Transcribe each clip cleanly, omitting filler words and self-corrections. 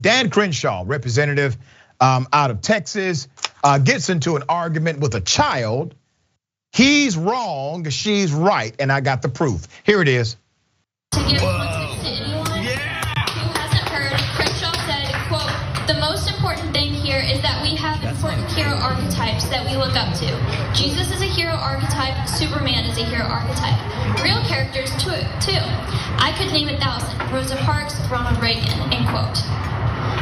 Dan Crenshaw, representative out of Texas, gets into an argument with a child. He's wrong, she's right, and I got the proof. Here it is. To give context to anyone who hasn't heard, Crenshaw said, quote, "The most important thing here is that we have important hero archetypes that we look up to. Jesus is a hero archetype, Superman is a hero archetype. Real characters too. I could name 1,000, Rosa Parks, Ronald Reagan," end quote.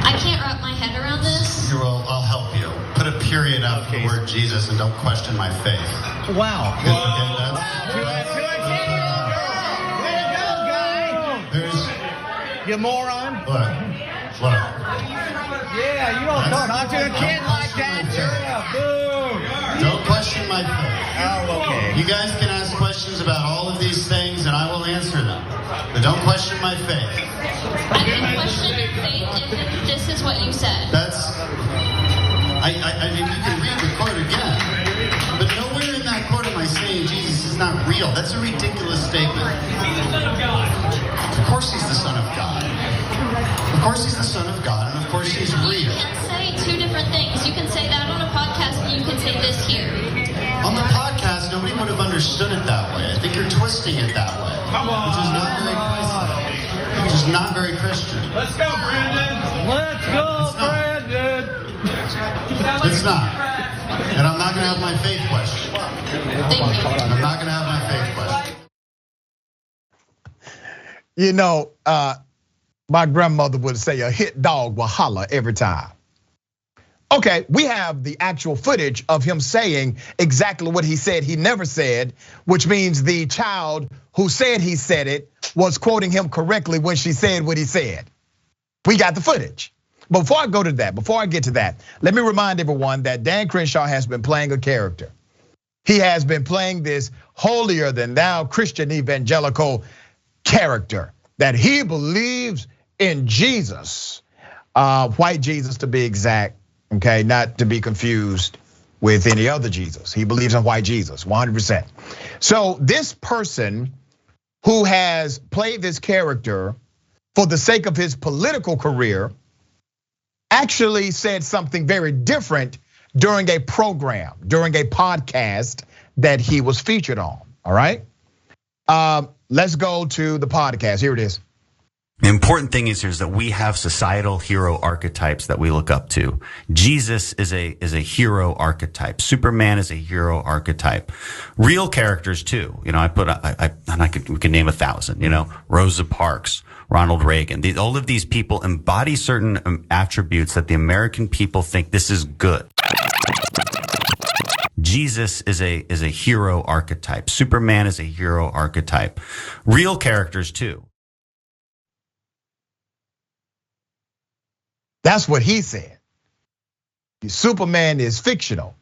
I can't wrap my head around this. Well, I'll help you. Put a period after the word Jesus and don't question my faith. Wow. You moron. What? Yeah, you don't talk to a kid like that. Boom. Don't question my faith. Oh, okay. You guys can ask questions about all of these things and I will answer them. But don't question my faith. I can question your faith if this is what you said. I mean, you can read the quote again. But nowhere in that quote am I saying Jesus is not real. That's a ridiculous statement. He's the Son of God. Of course he's the Son of God. Of course he's the Son of God, and of course he's real. You can say two different things. You can say that on a podcast, and you can say this here. On the podcast, nobody would have understood it that way. I think you're twisting it that way. Come on. Which is not very Christian. Which is not very Christian. Let's go, Brandon. Let's go, Brandon. It's not. And I'm not going to have my faith questioned. Thank you. I'm not going to have my faith questioned. You know, my grandmother would say a hit dog will holler every time. Okay, we have the actual footage of him saying exactly what he said he never said, which means the child who said he said it was quoting him correctly when she said what he said. We got the footage. Before I go to that, before I get to that, let me remind everyone that Dan Crenshaw has been playing a character. He has been playing this holier than thou Christian evangelical character that he believes in Jesus, white Jesus to be exact, okay, not to be confused with any other Jesus. He believes in white Jesus, 100%. So this person who has played this character for the sake of his political career actually said something very different during a program, during a podcast that he was featured on, all right? Let's go to the podcast, here it is. The important thing is that we have societal hero archetypes that we look up to. Jesus is a hero archetype. Superman is a hero archetype. Real characters too. You know, we can name 1,000. You know, Rosa Parks, Ronald Reagan. All of these people embody certain attributes that the American people think this is good. Jesus is a hero archetype. Superman is a hero archetype. Real characters too. That's what he said. Superman is fictional.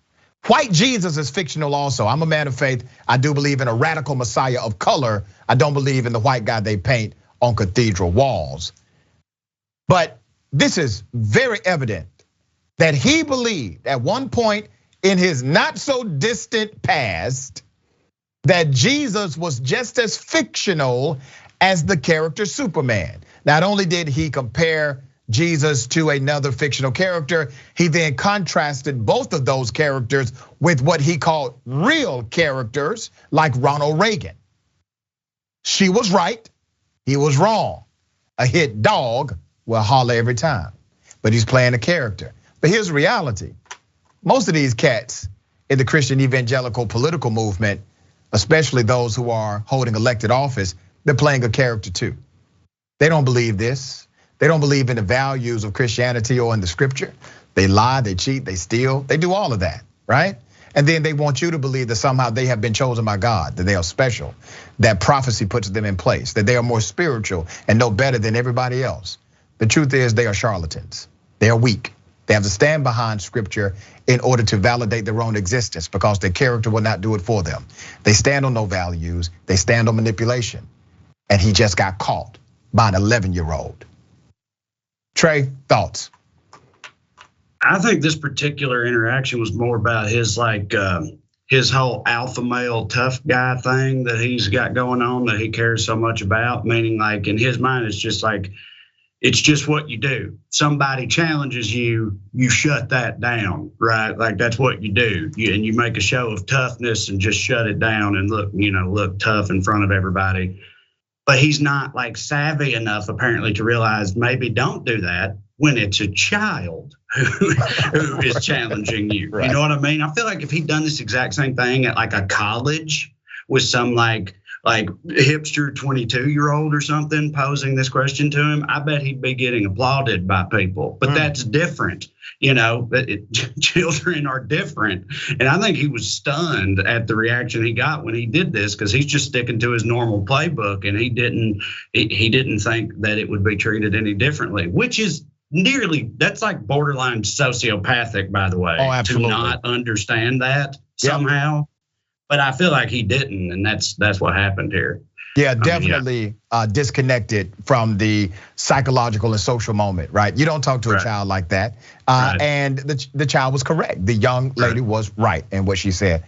White Jesus is fictional also. I'm a man of faith. I do believe in a radical Messiah of color. I don't believe in the white guy they paint on cathedral walls. But this is very evident that he believed at one point in his not so distant past that Jesus was just as fictional as the character Superman. Not only did he compare Jesus to another fictional character, he then contrasted both of those characters with what he called real characters like Ronald Reagan. She was right, he was wrong. A hit dog will holler every time, but he's playing a character. But here's the reality. Most of these cats in the Christian evangelical political movement, especially those who are holding elected office, they're playing a character too. They don't believe this. They don't believe in the values of Christianity or in the scripture. They lie, they cheat, they steal, they do all of that, right? And then they want you to believe that somehow they have been chosen by God, that they are special, that prophecy puts them in place, that they are more spiritual and know better than everybody else. The truth is they are charlatans, they are weak. They have to stand behind scripture in order to validate their own existence because their character will not do it for them. They stand on no values, they stand on manipulation. And he just got caught by an 11-year-old. Trae, thoughts? I think this particular interaction was more about his his whole alpha male tough guy thing that he's got going on that he cares so much about. Meaning, like in his mind, it's just like it's just what you do. Somebody challenges you, you shut that down, right? Like that's what you do. And you make a show of toughness and just shut it down and look tough in front of everybody. But he's not like savvy enough apparently to realize maybe don't do that when it's a child who is challenging you. Right. You know what I mean? I feel like if he'd done this exact same thing at like a college with some like hipster 22-year-old or something posing this question to him, I bet he'd be getting applauded by people. But that's different. Children are different. And I think he was stunned at the reaction he got when he did this, because he's just sticking to his normal playbook, and he didn't think that it would be treated any differently, which is that's like borderline sociopathic, by the way. Oh, absolutely. To not understand that somehow. But I feel like he didn't, and that's what happened here. Yeah, definitely disconnected from the psychological and social moment, right? You don't talk to a child like that. And the child was correct. The young lady was right in what she said.